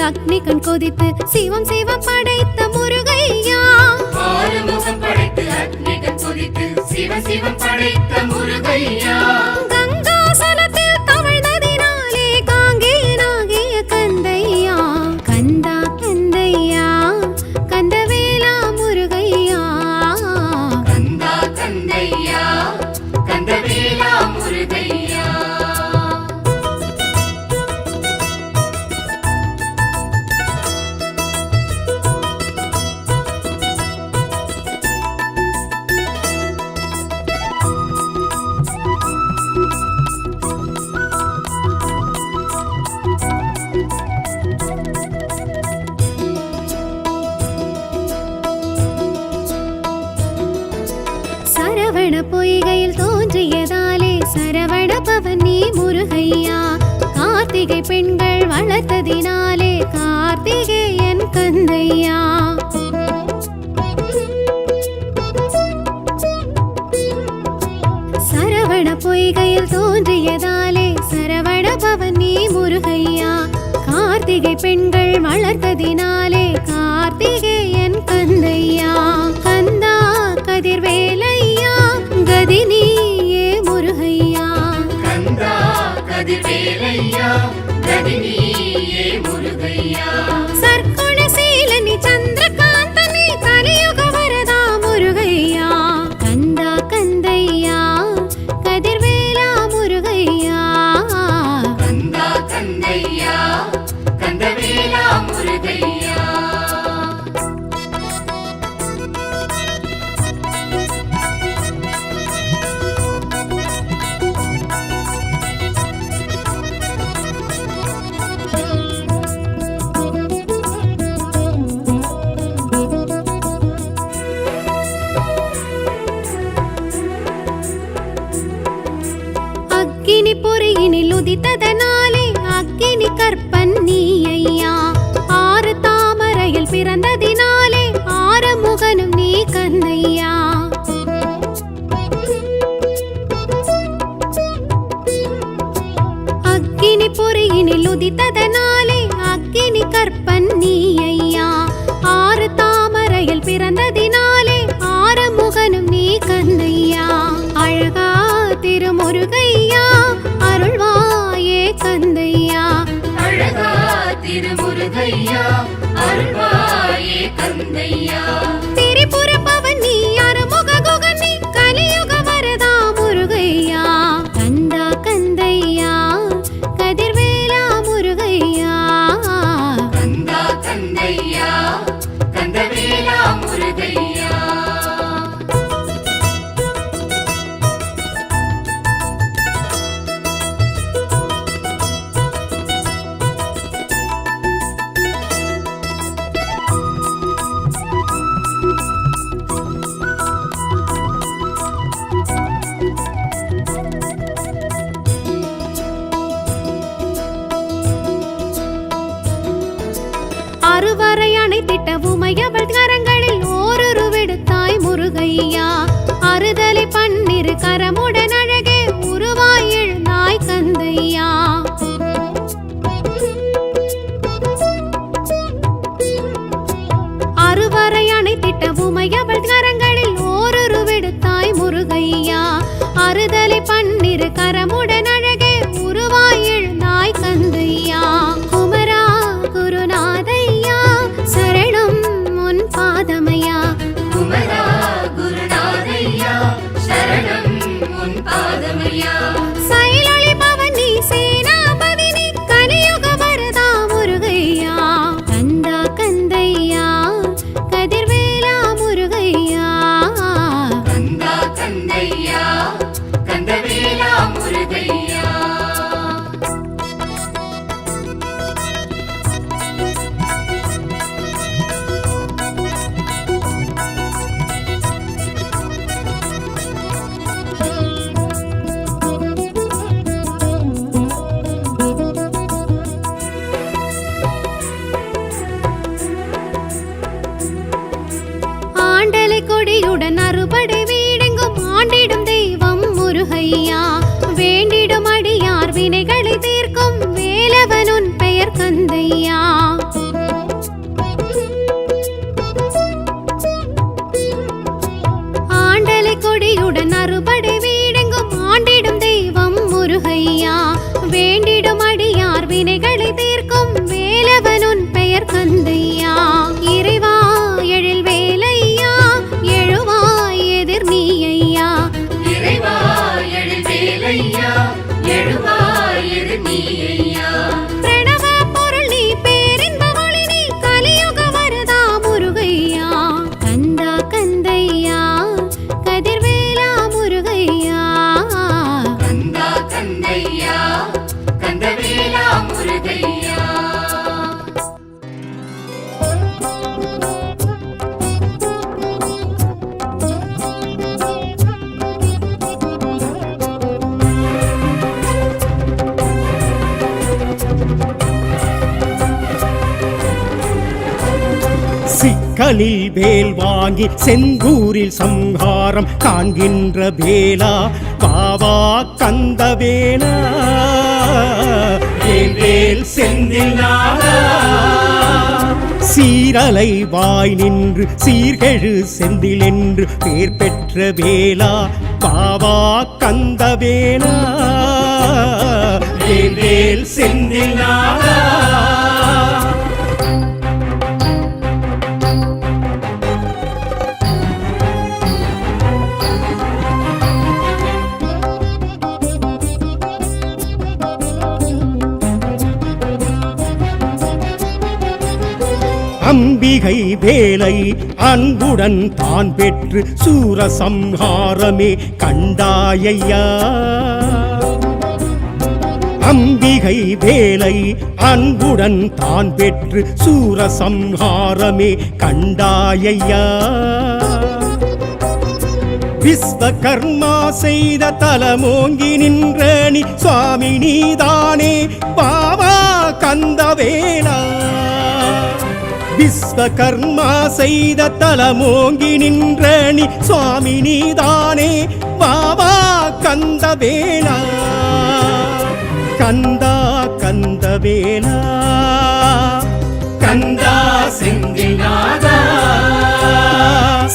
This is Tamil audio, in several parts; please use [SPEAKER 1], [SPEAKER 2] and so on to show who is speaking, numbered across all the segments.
[SPEAKER 1] அக்னி கண் கொதித்து சிவம் சிவம் படைத்த முருகையா.
[SPEAKER 2] ஆறுமுகம் படைத்து அக்னி கண் கொதித்து சிவம் சிவம் படைத்த முருகையா.
[SPEAKER 1] கங்காசலத்தில் தவழ்ந்ததினாலே காங்கேயனாகிய கந்தையா. கந்தா கந்தையா கந்தவேலா முருகையா.
[SPEAKER 2] கந்தா கந்தையா கந்தவேலா முருகையா.
[SPEAKER 1] சரவண பொய்கையில் தோன்றியதாலே சரவண பவனி முருகையா. கார்த்திகை பெண்கள் வளர்த்ததினாலே கார்த்திகேயன் கந்தையா. சரவண பொய்கையில் தோன்றியதாலே சரவண பவனி முருகையா. கார்த்திகை பெண்கள் வளர்த்ததினாலே கார்த்திகேயன் கந்தையா. கந்தா கதிர்வேலையா கதினியே முருகையா.
[SPEAKER 2] கந்தா கதிர்வேலையா கதினியே முருகையா.
[SPEAKER 1] சர்க்குணசீலனி சந்திரகாந்தனி கலியுக வரதா முருகையா. கந்தா கந்தையா கதிர்வேலா முருகையா.
[SPEAKER 2] கந்தா கந்தையா கந்தவேலா முருகையா.
[SPEAKER 1] அக்கினி பொறியினில் உதித்ததனாலே அக்கினி கற்பன் நீ ஐயா. ஆறு தாமரையில் பிறந்ததினாலே ஆறுமுகனும் நீ கந்தையா. அக்கினி பொறியினில் உதித்ததனாலே அக்கினி கற்பன் நீ ஐயா. ஆறு தாமரையில் பிறந்ததினாலே ஆறுமுகனும் நீ கந்தையா. அழகா திருமுருகையா அருள்வாயே கந்தையா.
[SPEAKER 2] அழகா திருமுருகையா அருள்வாயே கந்தையா.
[SPEAKER 1] திரிபுர பவனி அறுமுக குகனி கலியுக வரதா முருகையா. கந்தா கந்தையா கதிர்வேலா முருகையா.
[SPEAKER 2] கந்தா கந்தையா கந்தவேலா முருகையா.
[SPEAKER 1] அறுவரை அணைத்திட்ட உமையவள் கரங்களில் ஓரொரு விடுத்தாய் முருகையா. அறுதலை பன்னிரு கரமுடன் அழகே உருவாய் எழுந்தாய் கந்தையா. அறுவரை அணைத்திட்ட உமையவள் கரங்களில் ஓரொரு விடுத்தாய் முருகையா. அறுதலை பன்னிரு கரமுடன் அழகே உருவாய் எழுந்தாய் கந்தையா. குமரா குருநாதையா சரணம் உன் பாதமையா.
[SPEAKER 2] குமரா குருநாதையா சரணம் உன் பாதமையா.
[SPEAKER 1] சைலொளி பவனி சேனாபதினி கலியுக வரதா முருகையா. கந்தா கந்தையா கதிர்வேலா முருகையா.
[SPEAKER 2] கந்தா கந்தையா கந்தவேலா முருகையா.
[SPEAKER 1] ஆண்டலை கொடியுடன் அறுபடை வீடெங்கும் ஆண்டிடும் தெய்வம் முருகையா. வேண்டிடும் அடியார் வினைகளை தீர்க்கும் வேலவனுன் பெயர் கந்தையா.
[SPEAKER 3] சிக்கலில் வேல் வாங்கி செந்தூரில் சம்ஹாரம் காண்கின்ற வேலா பாவா கந்தவேலா வேல் செந்தில் நாதா சீரலை வாய் நின்று சீர்கெழு செந்தில் என்று பேர் பெற்ற வேலா பாவா கந்தவேலா வேல் செந்தில் நாதா அம்பிகை வேலை அன்புடன் தான் பெற்று சூரசம்ஹாரமே கண்டாயையா அம்பிகை வேலை அன்புடன் தான் பெற்று சூரசம்ஹாரமே கண்டாயையா விஸ்வகர்மா செய்த தலமோங்கி நின்ற நீ சுவாமி நீதானே பாவா கந்தவேலா விஸ்வகர்மா செய்த தலமோங்கி நின்ற நீ சுவாமி நீதானே பாவா கந்தவேலா கந்தா கந்தவேலா கந்தா செந்தில் நாதா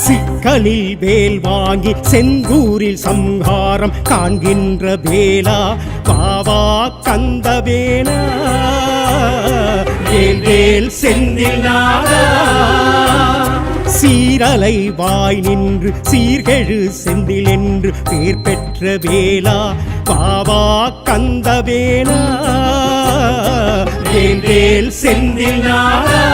[SPEAKER 3] சிக்கலில் வேல் வாங்கி செந்தூரில் சம்ஹாரம் காண்கின்ற வேலா பாவா கந்தவேலா வேல் செந்தில் நாதா சீரலை வாய் நின்று சீர்கெழு செந்தில் என்று பேர் பெற்ற வேலா பாவா கந்தவேலா வேல் செந்தில் நாதா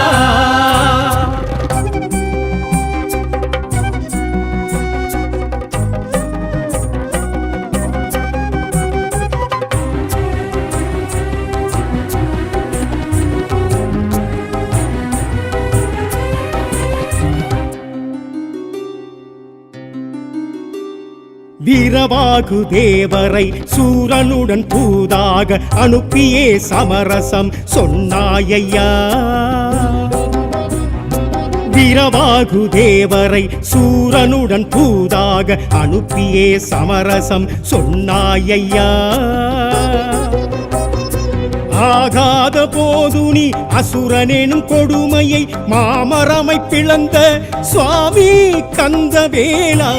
[SPEAKER 3] வீரவாகு தேவரை சூரனுடன் தூதாக அனுப்பியே சமரசம் சொன்னாயையா வீரவாகு தேவரை சூரனுடன் தூதாக அனுப்பியே சமரசம் சொன்னாயையா ஆகாத போது நீ அசுரனெனும் கொடுமையை மாமரமை பிளந்த சுவாமி கந்தவேலா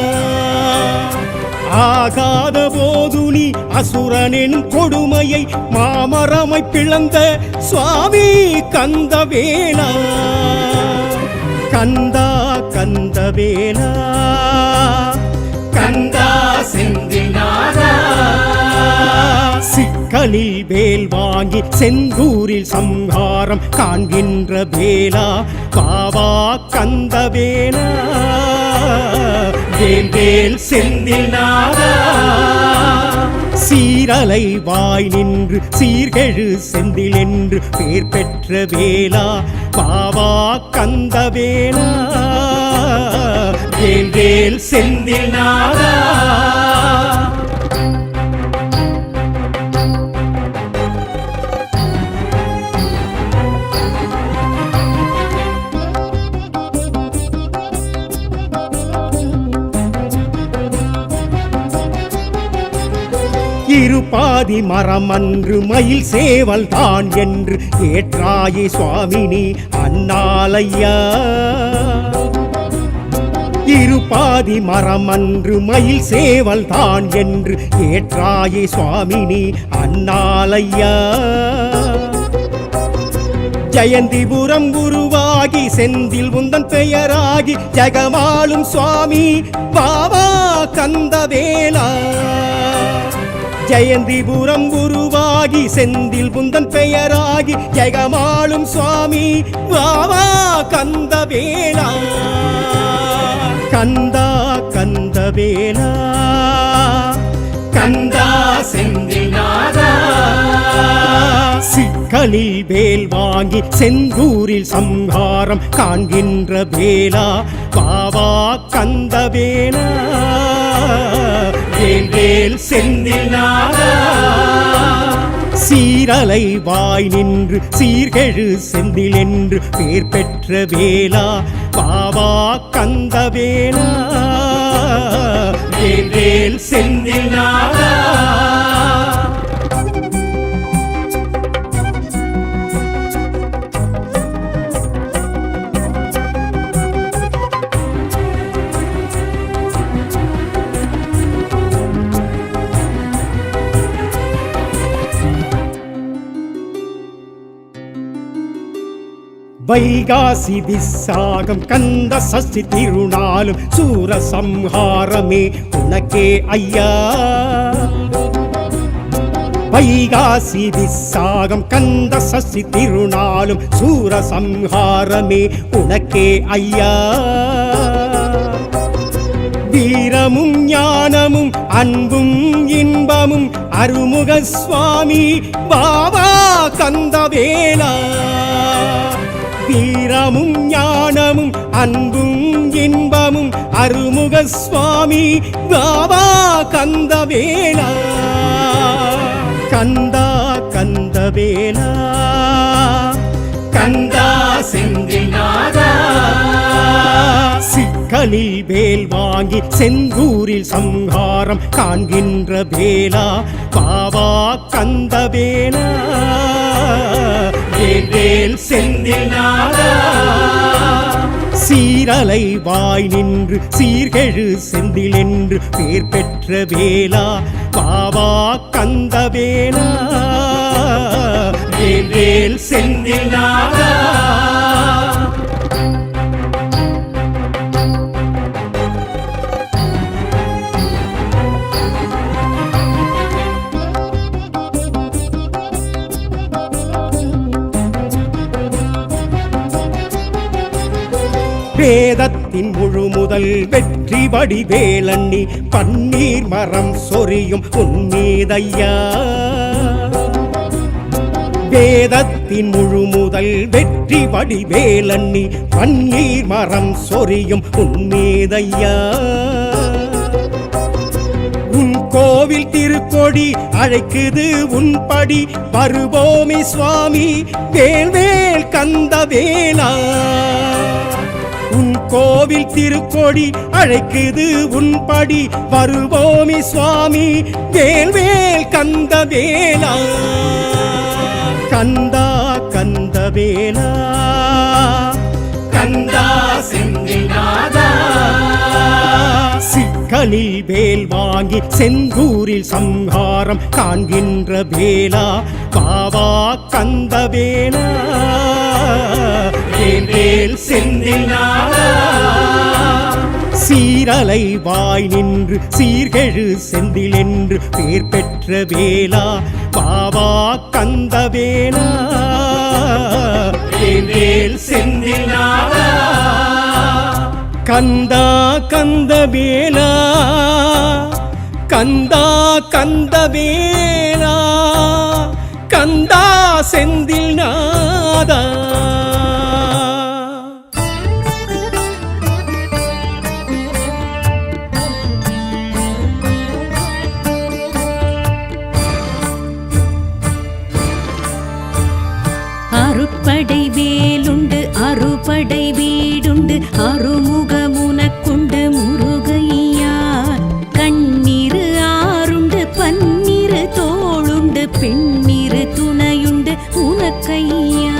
[SPEAKER 3] ஆகாத போது நீ அசுரனெனும் கொடுமையை மாமரமை பிளந்த சுவாமி கந்தவேலா கந்தா கந்தவேலா கந்தா செந்தில் நாதா சிக்கலில் வேல் வாங்கி செந்தூரில் சம்ஹாரம் காண்கின்ற வேலா பாவா கந்தவேலா வேல் செந்தில் நாதா சீரலை வாய் நின்று சீர்கெழு செந்தில் என்று பேர் பெற்ற வேலா பாவா கந்தவேலா வேல் செந்தில் நாதா இருபாதி மரம் அன்று மயில் சேவல் தான் என்று ஏற்றாயே சுவாமினி அண்ணாலையா இருபாதி மரம் அன்று மயில் சேவல் தான் என்று ஏற்றாயே சுவாமினி அண்ணாலையா ஜெயந்திபுரம் குருவாகி செந்தில் உந்தன் பெயராகி ஜெகமாளும் சுவாமி பாவா கந்தவேலா ஜெயந்திபுரம் குருவாகி செந்தில் புந்தன் பெயராகி ஜெகமாளும் சுவாமி பாவா கந்தவேலா கந்தா கந்தவேலா கந்தா செந்தில் நாதா சிக்கலில் வேல் வாங்கி செந்தூரில் சம்ஹாரம் காண்கின்ற வேலா பாவா கந்தவேலா வேல் செந்தில் நாதா சீரலை வாய் நின்று சீர்கெழு செந்தில் என்று பேர் பெற்ற வேலா பாவா கந்தவேலா வேல் செந்தில் நாதா. வைகாசி விசாகம் கந்த சஷ்டி திருநாளும் சூரசம்ஹாரமே உனக்கே ஐயா. வைகாசி விசாகம் கந்த சஷ்டி திருநாளும் சூரசம்ஹாரமே உனக்கே ஐயா. வீரமும் ஞானமும் அன்பும் இன்பமும் அருமுக சுவாமி பாபா கந்தவேலா. வீரமும் ஞானமும் அன்பும் இன்பமும் அருமுக சுவாமி பாபா கந்தவேலா. கந்தா கந்தவேலா கந்தா செந்தில் நாதா. சிக்கலில் வேல் வாங்கி செந்தூரில் சம்ஹாரம் காண்கின்ற வேலா பாவா கந்தவேலா. வேல் செந்தில் நாதா. சீரலை வாய் நின்று சீர்கெழு செந்தில் என்று பேர் பெற்ற வேலா பாவா கந்தவேலா. வேல் செந்தில் நாதா. வேதத்தின் முழு முதல் வெற்றி வடிவேலண்ணி பன்னீர் மரம் சொரியும் உன்மீதையா. வேதத்தின் முழு முதல் வெற்றி வடிவேலண்ணி பன்னீர் மரம் சொரியும் உன்மீதையா. உன் கோவில் திருக்கொடி அழைக்குது உன்படி வருவோமே சுவாமி வேல்வேல் கந்தவேலா. உன் கோவில் திருக்கொடி அழைக்குது உன்படி வருவோமே சுவாமி வேல்வேல் கந்தவேலா. கந்தா கந்தவேலா கந்தா செந்தில் நாதா. சிக்கலில் வேல் வாங்கி செந்தூரில் சம்ஹாரம் காண்கின்ற வேலா பாவா கந்தவேலா. வேல் செந்தில் நாதா. சீரலை வாய் நின்று சீர்கெழு செந்தில் என்று பேர் பெற்ற வேலா பாவா கந்தவேலா. வேல் செந்தில் நாதா. கந்தா கந்தவேலா கந்தா கந்தவேலா கந்தா செந்தில் நாதா.
[SPEAKER 4] அறுபடை வேலுண்டு அறுபடை வீடுண்டு அறுமுகமுனக்குண்டு முருகையா. கண்ணீரு ஆறுண்டு பன்னிரு தோளுண்டு பெண்ணிரு துணையுண்டு உனக்கையா.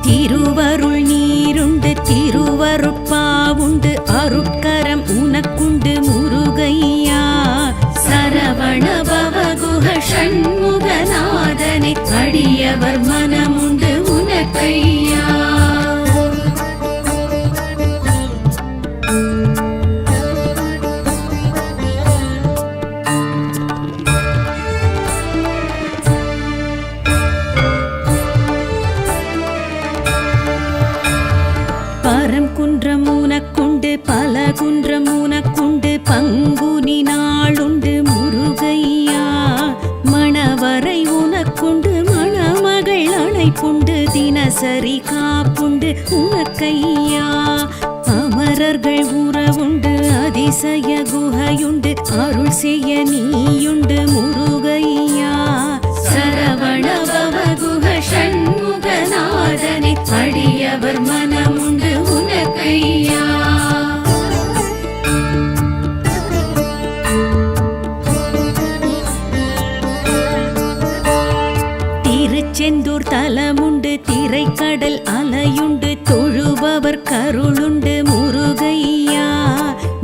[SPEAKER 4] திருவருள் நீருண்டு திருவருட்பாவுண்டு அருட்கரம் உனக்குண்டு முருகையா. சரவண பவகுஹ ஷண்முகநாதனை அடியவர் மனமுண்டு உனக்கையா. பரம் குன்றம் உனக்குண்டு பல குன்றம் உனக்குண்டு பங்குனி நாளுண்டு முருகையா. மணவரை உனக்குண்டு மணமகள் அழைப்புண்டு தினசரி காப்புண்டு உனக்கையா. அமரர்கள் உறவுண்டு அதிசய குகையுண்டு அருள் செய்ய நீயுண்டு முருகையா. சரவண பவகுஹ ஷண்முகநாதனே அடியவர் மனமுண்டு உனக்கையா. திருச்செந்தூர் தலமுண்டு திரைக்கடல் அலையுண்டு தொழுபவர் கருளுண்டு முருகையா.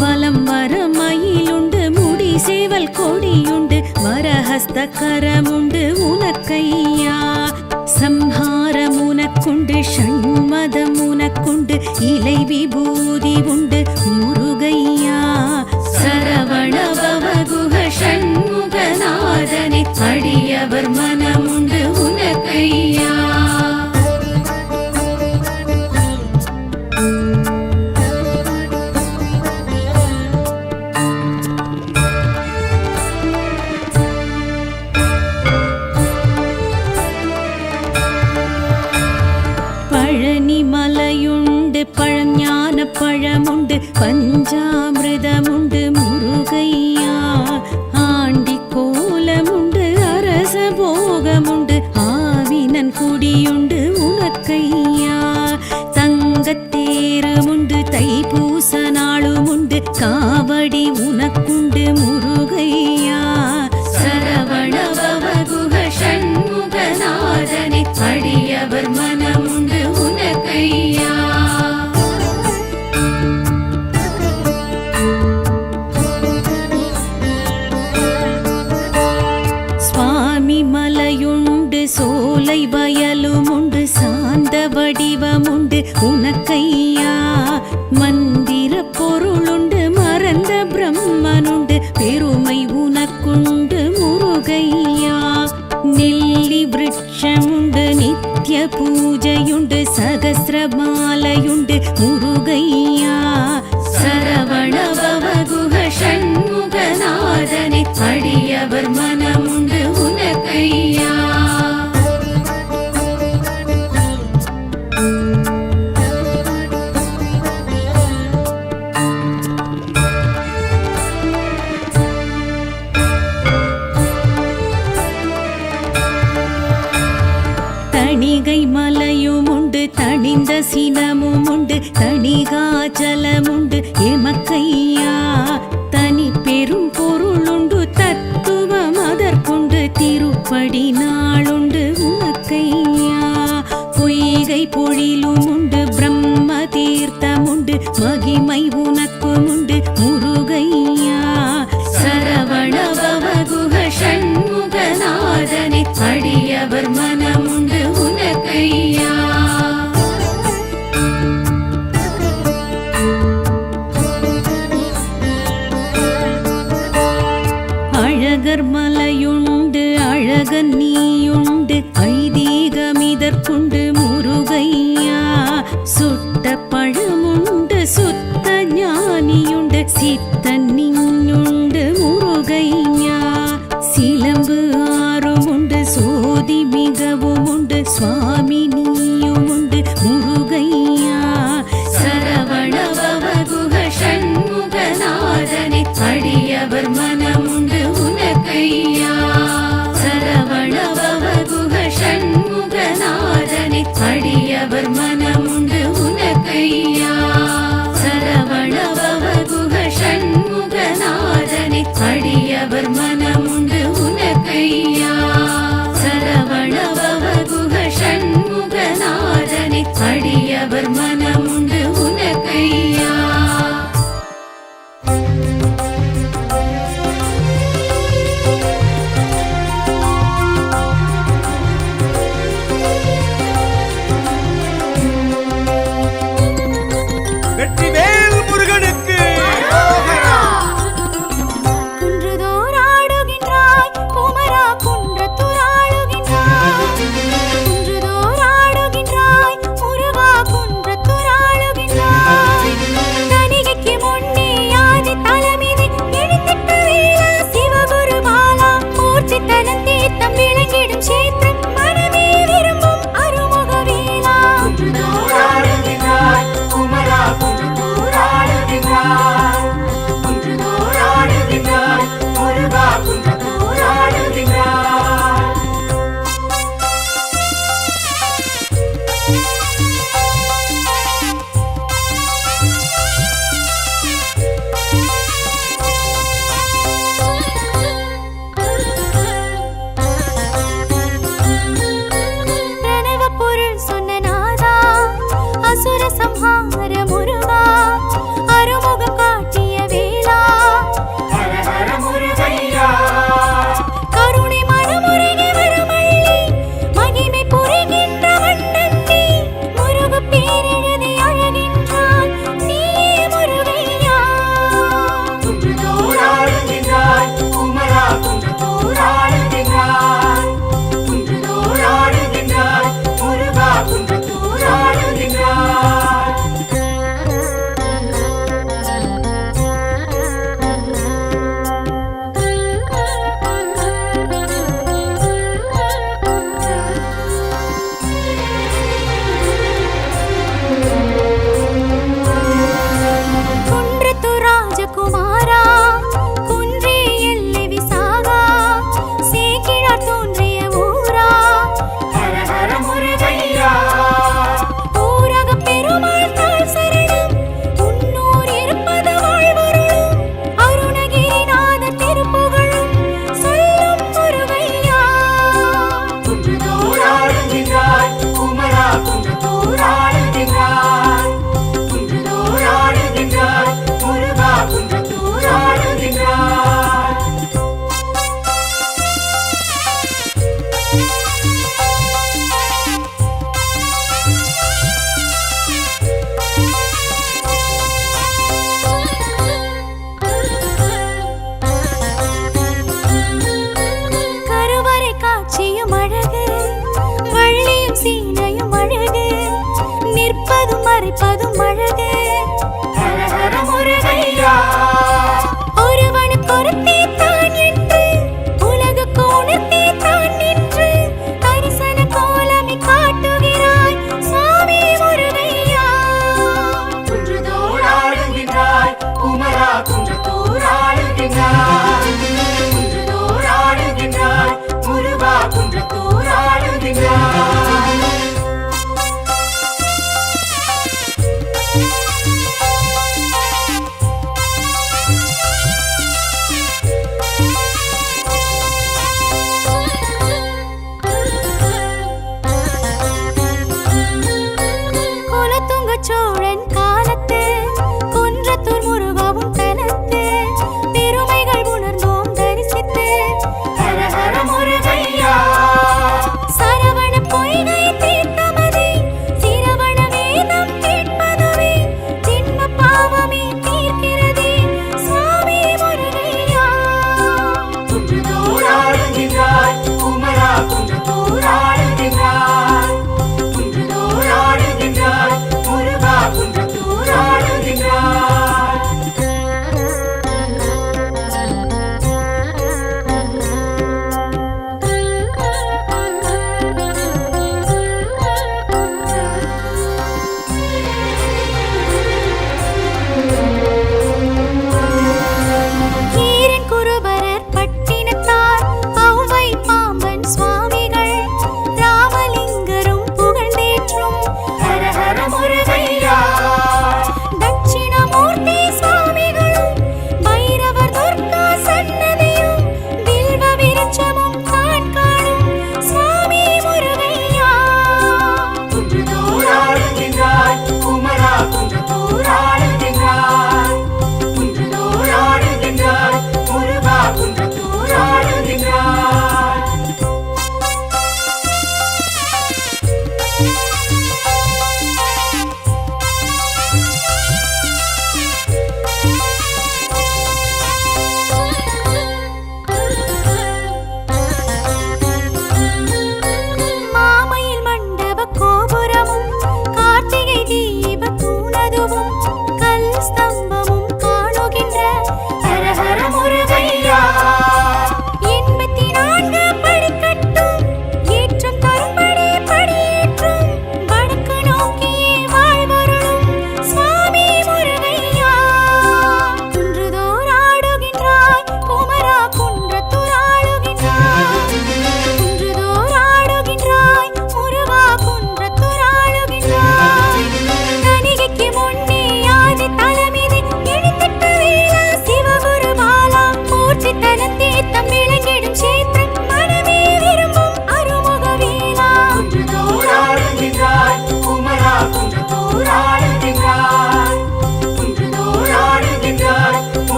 [SPEAKER 4] வலம் வர மயிலுண்டு முடி சேவல் கொடியுண்டு வரஹஸ்த கரமுண்டு உனக்கையா. சம்ஹாரம் உனக்குண்டு ஷண்மதம் உனக்குண்டு இலை விபூதி உண்டு முருகையா. சரவண பவகுஹ ஷண்முகநாதனே அடியவர் மனமுண்டு உனக்கையா. பழனி மலையுண்டு பழஞான பழமுண்டு பஞ்சாமிர்தமுண்டு முருகையா. ஆண்டி கோலமுண்டு அரச போகமுண்டு ஆவினன் குடியுண்டு உனக்கையா. தங்கத்தேருமுண்டு தைப்பூச நாளுமுண்டு காவடி உனக்குண்டு முருகையா. சரவண பவகுஹ ஷண்முகநாதனே அடியவர் மனமுண்டு உனக்கையா. சுவாமி மலையுண்டு சோலை வயலுமுண்டு சாந்த வடிவமுண்டு உனக்கையா. மந்திர பொருளுண்டு மறந்த பிரம்மனுண்டு பெருமை உனக்குண்டு முருகையா. நெல்லி விருட்சமுண்டு நித்ய பூஜையுண்டு சகஸ்ரமாலையுண்டு முருகையா. சரவண பவகுஹ ஷண்முகநாதனே அடியவர் மனமுண்டு உனக்கையா. தணிகை மலையுமுண்டு தணிந்த சினமுமுண்டு தணிகாச்சலமுண்டு எமக்கையா. தனி பெரும் பொருளுண்டு தத்துவம் அதற்குண்டு திருப்படி நாளுண்டு உனக்கையா. பொய்கை பொழிலுமுண்டு பிரம்ம தீர்த்தமுண்டு மகிமை உனக்குமுண்டு முருகையா. சரவண பவகுஹ ஷண்முகநாதனே அடியவர் மனமுண்டு உனக்கையா. அழகர் மலையுண்டு அழகன் நீயுண்டு ஐதீகமிதற்குண்டு முருகையா. சுட்ட பழமுண்டு சுத்த ஞானியுண்டு சித்தன் நீயுண்டு முருகையா. சிலம்பு ஆறுமுண்டு சோதி மிகவும் உண்டு சுவாமி நீயுமுண்டு முருகையா. சரவண பவகுஹ ஷண்முகநாதனே அடியவர் மனமுண்டு உனக்கையா. சரவண பவகுஹ ஷண்முகநாதனே அடியவர் மனமுண்டு உனக்கையா. சரவண பவகுஹ ஷண்முக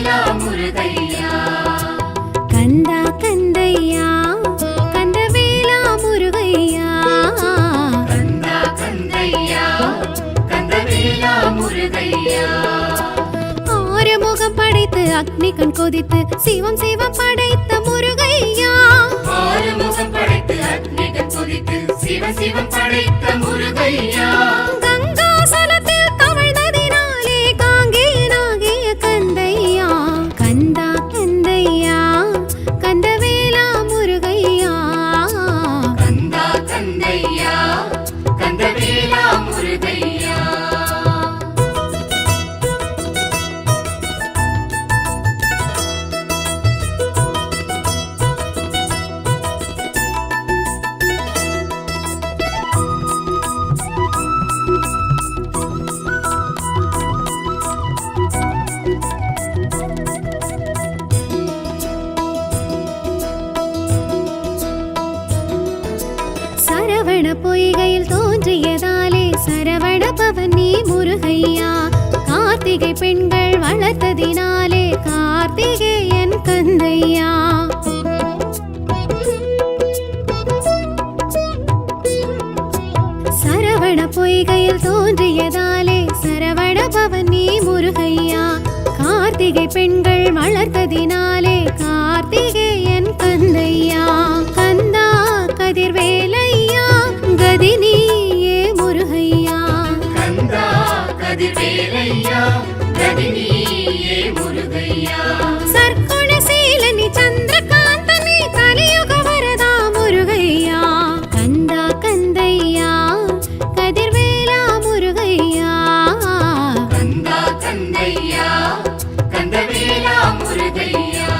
[SPEAKER 2] கந்தவேலா முருகையா
[SPEAKER 1] கந்தா கந்தையா கந்தவேலா முருகையா
[SPEAKER 2] கந்தா கந்தையா கந்தவேலா முருகையா
[SPEAKER 1] ஆறுமுகம் படைத்து அக்னி கண் கொதித்து சிவம் சிவம் படைத்த முருகையா
[SPEAKER 2] ஆறுமுகம் படைத்து அக்னிகள் கொதித்து சிவ சிவம் படைத்த முருகையா
[SPEAKER 1] கங்காசலத்தில் தவழ்ந்ததினாலே காங்கேயனாகிய கந்தையா கந்தா கந்தையா கந்தவேலா முருகையா
[SPEAKER 2] கந்தா கந்தையா கந்தவேலா முருகையா
[SPEAKER 1] சரவண பொய்கையில் தோன்றியதாலே சரவண பவனி முருகையா கார்த்திகை பெண்கள் வளர்த்ததினாலே கார்த்திகேயன் கந்தையா சரவண பொய்கையில் தோன்றியதாலே சரவண பவனி முருகையா கார்த்திகை பெண்கள் வளர்த்ததினாலே கார்த்திகேயன் கந்தையா கந்தா கதிர்வேலையா கதினியே முருகையா
[SPEAKER 2] கந்தா கதிர்வேலையா கதினியே முருகையா
[SPEAKER 1] சர்க்குணசீலனி சந்திரகாந்தனி கலியுக வரதா முருகையா கந்தா கந்தையா கதிர்வேலா முருகையா
[SPEAKER 2] கந்தா கந்தையா கந்தவேலா முருகையா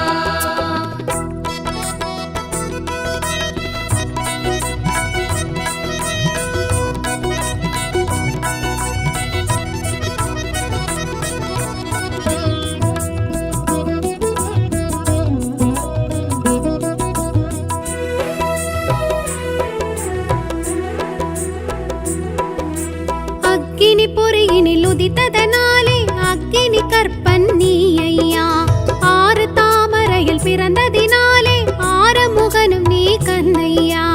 [SPEAKER 1] அக்கினி பொறியினில் உதித்ததனாலே அக்கினி கற்பன் நீ ஐயா ஆறு தாமரையில் பிறந்ததினாலே ஆறுமுகனும் நீ கந்தையா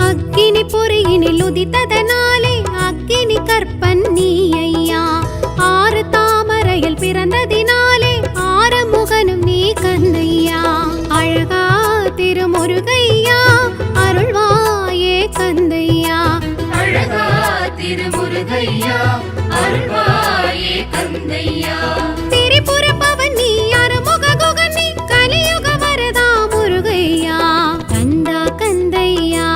[SPEAKER 1] அக்கினி பொறியினில் உதித்ததனாலே அக்கினி கற்பன் நீ ஐயா ஆறு தாமரையில் பிறந்ததினாலே ஆறுமுகனும் நீ கந்தையா அழகா திருமுருகையா அருள்வாயே கந்தையா
[SPEAKER 2] அழகா திருமுருகையா அருள்வாயே கந்தையா
[SPEAKER 1] திரிபுர பவனி அறுமுக குகனி கலியுக வரதா முருகையா கந்தா கந்தையா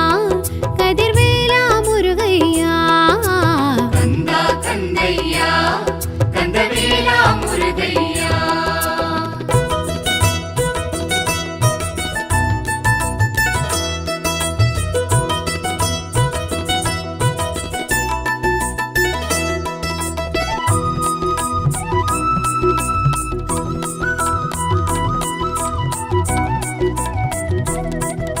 [SPEAKER 1] கதிர்வேலா முருகையா. முருகையா.
[SPEAKER 2] கந்தா கந்தையா கந்தவேலா முருகையா கந்தா கந்தையா கந்தவேலா முருகையா கந்தா கந்தையா கதிர்வேலா முருகையா கந்தா கந்தையா கதிர்வேலா முருகையா கந்தா கந்தையா கதிர்வேலா முருகையா கந்தா கந்தையா கதிர்வேலா முருகையா கந்தா கந்தையா கதிர்வேலா முருகையா கந்தா கந்தையா கதிர்வேலா முருகையா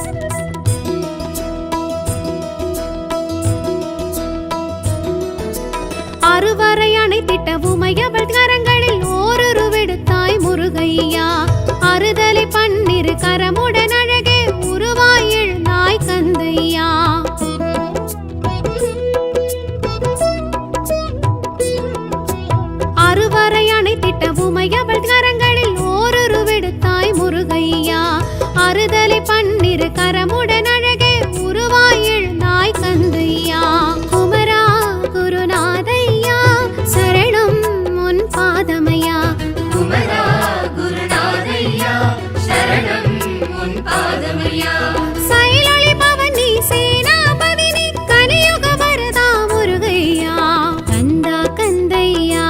[SPEAKER 2] ்
[SPEAKER 1] அறுவரை அணைத்திட்ட உமையவள் கரங்களில் ஓரொரு விடுத்தாய் முருகையா அறுதலை பன்னிரு கரமுடன் அழகே உருவாய் எழுந்தாய் கந்தையா அறுவரை அணைத்திட்ட உமையவள் கரங்களில் ஓரொரு விடுத்தாய் முருகையா அறுதலை பன்னிரு கரமுடன் அழகே உருவாய் எழுந்தாய் கந்தையா குமரா குருநாதையா சரணம் உன் பாதமையா
[SPEAKER 2] குமரா குருநாதையா சரணம் உன் பாதமையா
[SPEAKER 1] சைலொளி பவனி சேனாபதினி கலியுக வரதா முருகையா கந்தா கந்தையா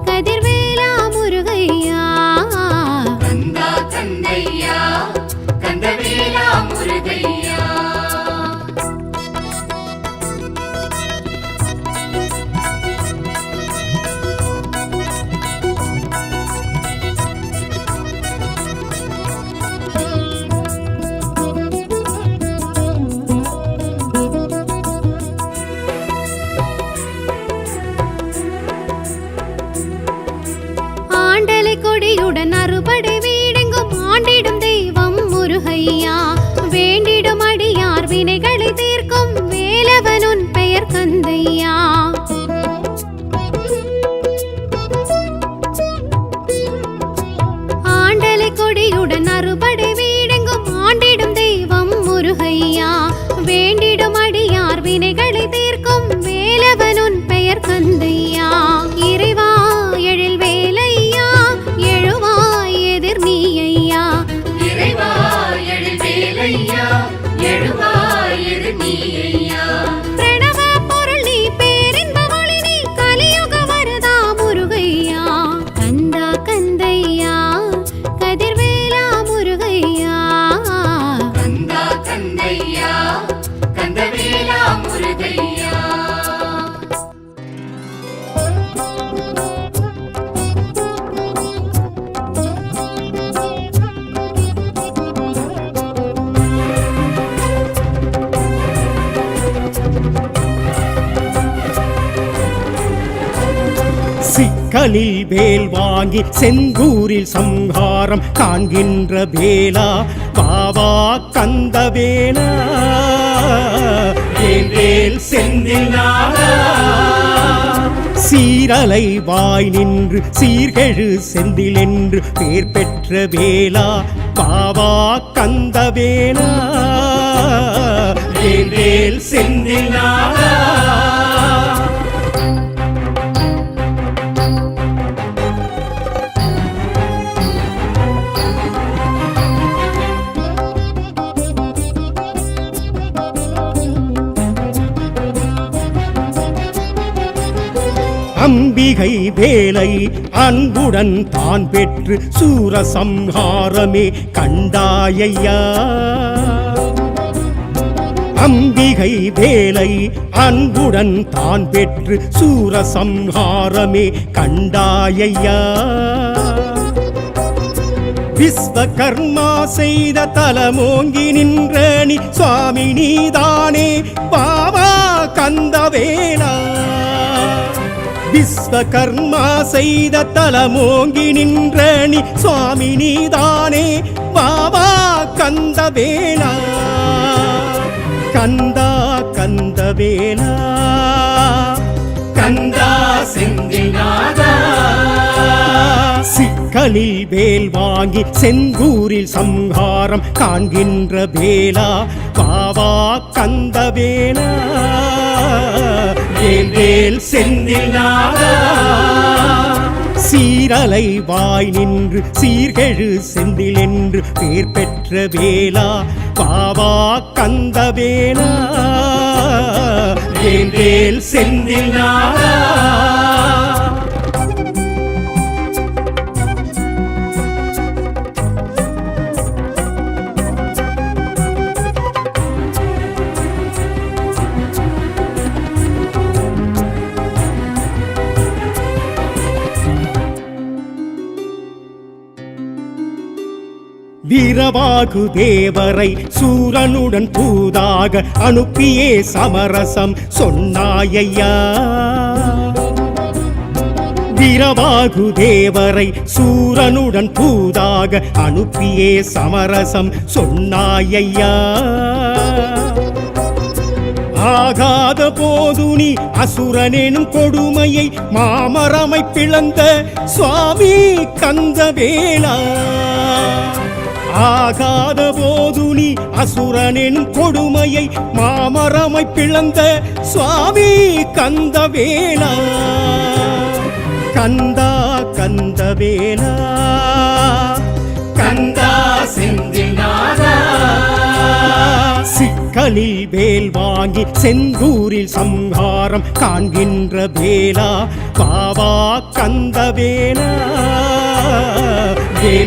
[SPEAKER 1] கதிர்வேலா முருகையா
[SPEAKER 2] கந்தா கந்தையா கந்தவேலா முருகையா
[SPEAKER 3] சிக்கலில் வேல் வாங்கி செந்தூரில் சம்ஹாரம் காண்கின்ற வேலா பாவா கந்தவேலா வேல் செந்தில் நாதா சீரலை வாய் நின்று சீர்கெழு செந்தில் என்று பேர் பெற்ற வேலா பாவா கந்தவேலா வேல் செந்தில் நாதா அம்பிகை வேலை அன்புடன் தான் பெற்று சூரசம்ஹாரமே கண்டாயையா அம்பிகை வேலை அன்புடன் தான் பெற்று சூரசம்ஹாரமே கண்டாயையா விஸ்வகர்மா செய்த தலமோங்கி நின்ற நீ சுவாமி நீதானே பாவா கந்தவேலா விஸ்வகர்மா செய்த தலமோங்கி நின்ற நீ சுவாமி நீதானே பாவா கந்தவேலா கந்தா கந்தவேலா கந்தா செந்தில் நாதா சிக்கலில் வேல் வாங்கி செந்தூரில் சம்ஹாரம் காண்கின்ற வேலா பாவா கந்தவேலா வேல் செந்தில் நாதா சீரலை வாய் நின்று சீர்கெழு செந்தில் என்று பேர் பெற்ற வேலா பாவா கந்தவேலா வேல் செந்தில் நாதா வீரவாகு தேவரை சூரனுடன் தூதாக அனுப்பியே சமரசம் சொன்னாயையா வீரவாகு தேவரை சூரனுடன் தூதாக அனுப்பியே சமரசம் சொன்னாயையா ஆகாத போது நீ அசுரனெனும் கொடுமையை மாமரமை பிளந்த சுவாமி கந்தவேலா ஆகாத போது நீ அசுரனெனும் கொடுமையை மாமரமை பிளந்த சுவாமி கந்தவேலா கந்தா கந்தவேலா கந்தா செந்தில் நாதா சிக்கலில் வேல் வாங்கி செந்தூரில் சம்ஹாரம் காண்கின்ற வேலா பாவா கந்தவேலா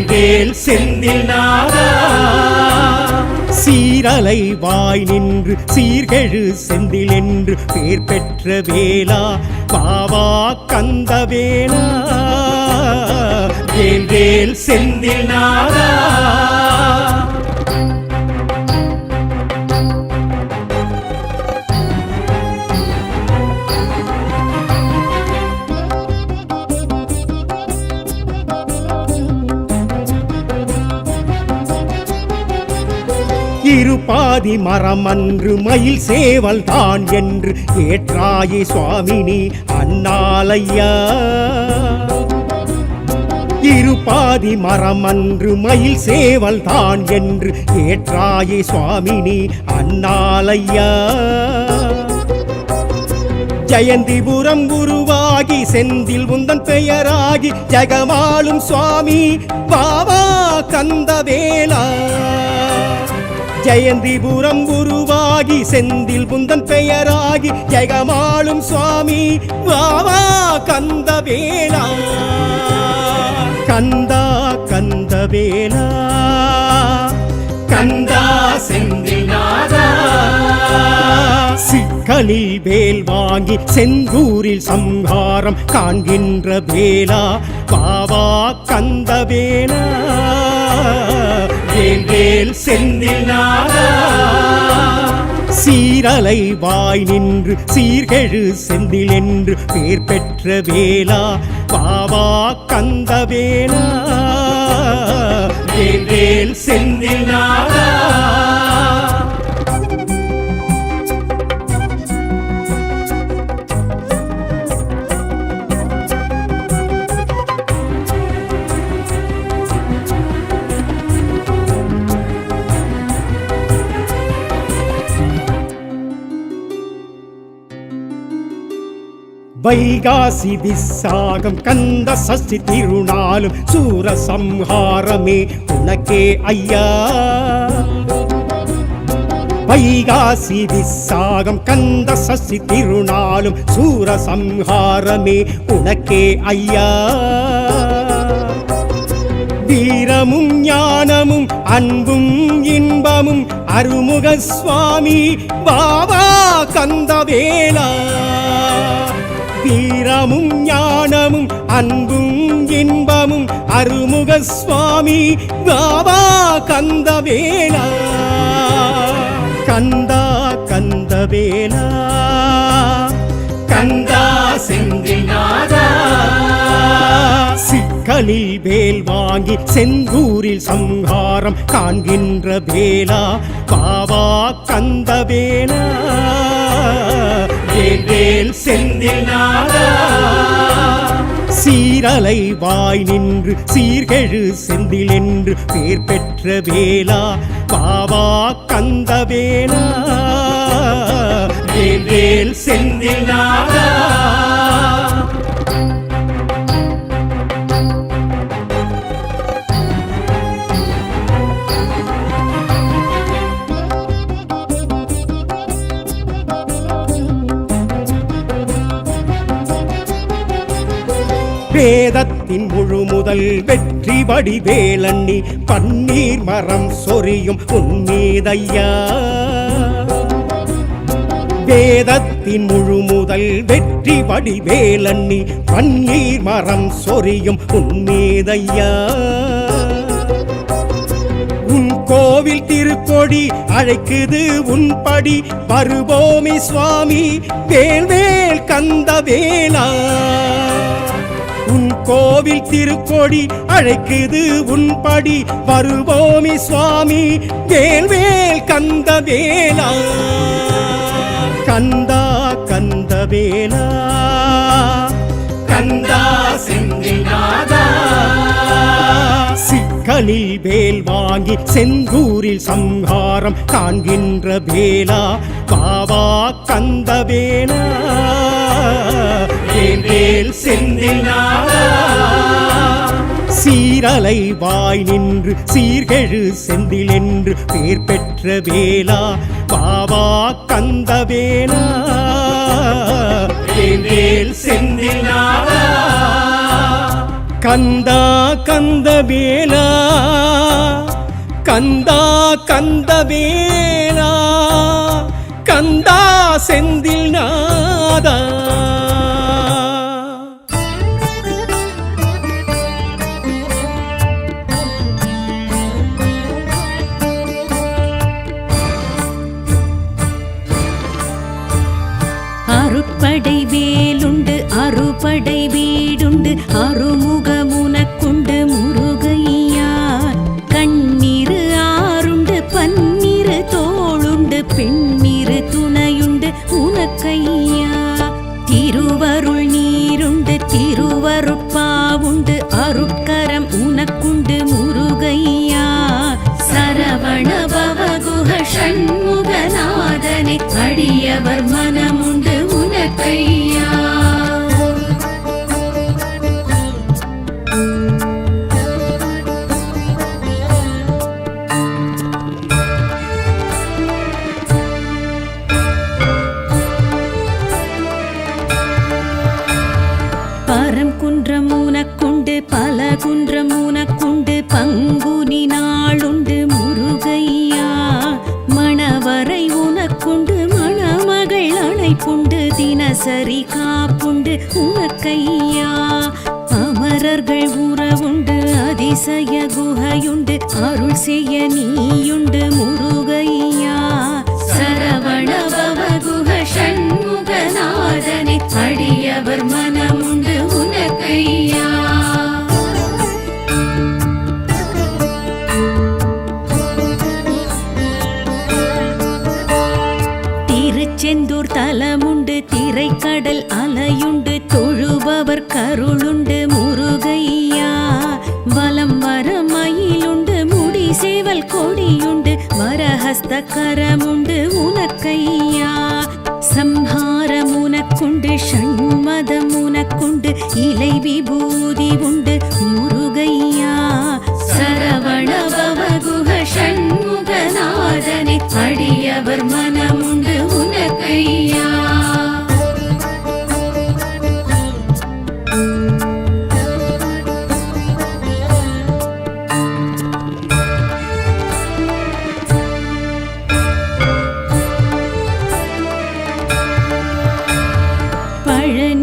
[SPEAKER 3] வேல் செந்தில் நாதா சீரலை வாய் நின்று சீர்கெழு செந்தில் என்று பேர் பெற்ற வேலா பாவா கந்தவேலா வேல் செந்தில் நாதா இருபாதி மரமன்று மயில் சேவல் தான் என்று ஏற்றாயே சுவாமினி அண்ணாலையா இருபாதி மரமன்று மயில் சேவல் தான் என்று ஏற்றாயே சுவாமினி அண்ணாலையா ஜெயந்திபுரம் உருவாகி செந்தில் உந்தன் பெயராகி ஜெகமாளும் சுவாமி பாவா கந்தவேலா ஜெயந்திபுரம் உருவாகி செந்தில் புந்தன் பெயராகி ஜெகமாளும் சுவாமி பாவா கந்தவேலா கந்தா கந்தவேலா கந்தா செந்தில் நாதா சிக்கலில் வேல் வாங்கி செந்தூரில் சம்ஹாரம் காண்கின்ற வேலா பாவா கந்தவேலா வேல் செந்தில் நாதா சீரலை வாய் நின்று சீர்கெழு செந்தில் என்று பேர் பெற்ற வேலா பாவா கந்தவேலா வேல் வேல் செந்தில் நாதா. வைகாசி விசாகம் கந்த சஷ்டி திருநாளும் சூரசம்ஹாரமே உனக்கே ஐயா. வைகாசி விசாகம் கந்த சஷ்டி திருநாளும் சூரசம்ஹாரமே உனக்கே ஐயா. வீரமும் ஞானமும் அன்பும் இன்பமும் அருமுக சுவாமி பாபா கந்தவேலா. வீரமும் ஞானமும் அன்பும் இன்பமும் அருமுக சுவாமி பாபா கந்தவேலா. கந்தா கந்தவேலா கந்தா செந்தில் நாதா. சிக்கலில் வேல் வாங்கி செந்தூரில் சம்ஹாரம் காண்கின்ற வேலா பாவா கந்தவேலா. வேல் வேல் செந்தில் நாதா. சீரலை வாய் நின்று சீர்கெழு செந்தில் என்று பேர் பெற்ற வேலா பாவா கந்தவேலா. வேல் வேல் செந்தில் நாதா. வேதத்தின் முழு முதல் வெற்றி வடிவேலண்ணி பன்னீர் மரம் சொரியும் உன்மீதையா. வேதத்தின் முழு முதல் வெற்றி வடிவேலண்ணி பன்னீர் மரம் சொரியும் உன்மீதையா. உன் கோவில் திருக்கொடி அழைக்குது உன் படி வருவோமே சுவாமி வேல் வேல் கந்தவேலா. உன் கோவில் திருக்கொடி அழைக்குது உன் படி வருவோமே சுவாமி வேல் வேல் கந்தவேலா. கந்தா கந்தவேலா கந்தா செந்தில் நாதா. சிக்கலில் வேல் வாங்கி செந்தூரில் சம்ஹாரம் காண்கின்ற வேலா பாவா கந்தவேலா. வேல் வேல் செந்தில் நாதா. சீரலை வாய் நின்று சீர்கெழு செந்தில் என்று பேர் பெற்ற வேலா பாவா கந்தவேலா. வேல் வேல் செந்தில் நாதா. கந்தா கந்தவேலா கந்தா கந்தவேலா கந்தா செந்தில் நாதா.
[SPEAKER 4] அருட்படை வேலுண்டு அறுபடை வீடுண்டு அருமுகமுனக்குண்டு முருகையா. கண்ணீரு ஆறுண்டு பன்னிரு தோளுண்டு பெண்ணிரு துணையுண்டு உனக்கையா. திருவருள் நீருண்டு திருவருட்பாவுண்டு அருட்கரம் உனக்குண்டு முருகையா. சரவண பவகுஹ ஷண்முகநாதனே அடியவர் மனமுண்டு உனக்கையா. பரம் குன்றம் உனக்குண்டு பல குன்றம் உனக்குண்டு பங்குனி நாளுண்டு முருகையா. மணவரை உனக்குண்டு மணமகள் அழைப்புண்டு தினசரி காப்புண்டு உனக்கையா. அமரர்கள் உறவுண்டு அதிசய குகையுண்டு அருள் செய்ய நீயுண்டு முருகையா. சரவண பவகுஹ ஷண்முகநாதனே அடியவர் மனமுண்டு உனக்கையா. ஹஸ்தகரமுண்டு உனக்கையா சம்ஹாரம் உனக்குண்டு ஷண்மதம் உனக்குண்டு இலை விபூதி உண்டு முருகையா சரவண பவகுஹ ஷண்முகநாதனே அடியவர் மனமுண்டு உனக்கையா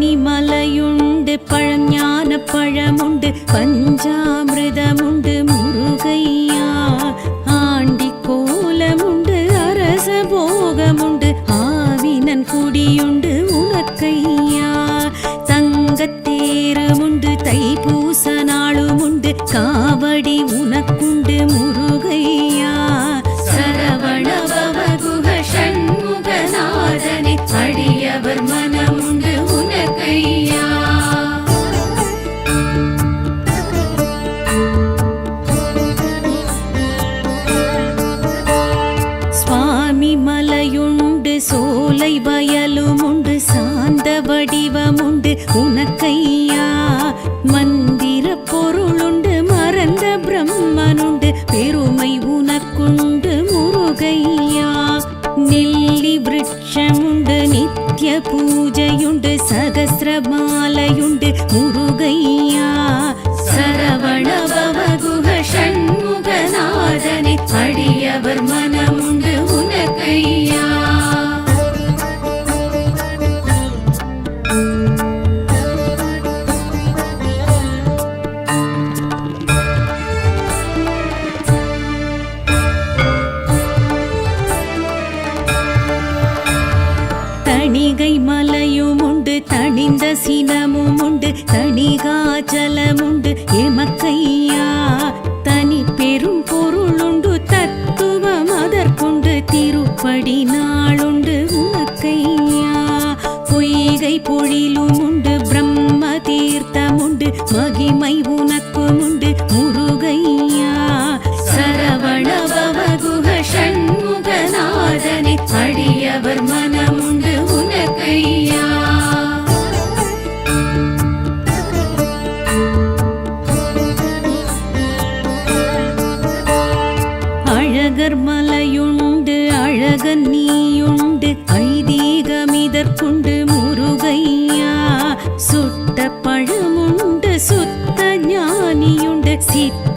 [SPEAKER 4] பழனிமலையுண்டு பழஞான பழமுண்டு பஞ்சாமிர்தமுண்டு முருகையா ஆண்டி கோலமுண்டு அரச போகமுண்டு ஆவினன் குடியுண்டு உனக்கையா தங்கத்தேருமுண்டு தைப்பூச நாளுமுண்டு காவடி உனக்குண்டு முருகையா சரவண பவகுஹ ஷண்முகநாதனே அடியவர் மனமுண்டு உனக்கையா சுவாமி மலையுண்டு சோலை வயலுமுண்டு சாந்த வடிவமுண்டு உனக்கையா மந்திர பொருளுண்டு மறந்த பிரம்மனுண்டு பெருமை உனக்குண்டு முருகையா நெல்லி விருட்சமுண்டு நித்ய பூஜையுண்டு சகஸ்ரமாலையுண்டு முருகையா சரவண பவகுஹ ஷண்முகநாதனே அடியவர் மனமுண்டு உனக்கையா தணிகை மலையுமுண்டு தணிந்த சினமுமுண்டு தணிகாச்சலமுண்டு எமக்கையா தனி பெரும் பொருளுண்டு தத்துவம் அதற்குண்டு திருப்படி நாளுண்டு உனக்கையா பொய்கை பொழிலுமுண்டு பிரம்ம தீர்த்தமுண்டு மகிமை உனக்குமுண்டு முருகையா சரவண பவகுஹ ஷண்முகநாதனே அடியவர் மனமுண்டு உனக்கையா அழகர் மலையுண்டு அழகன் நீயுண்டு ஐதீகமிதற்குண்டு முருகையா சுட்ட பழமுண்டு சுத்த ஞானியுண்டு சித்த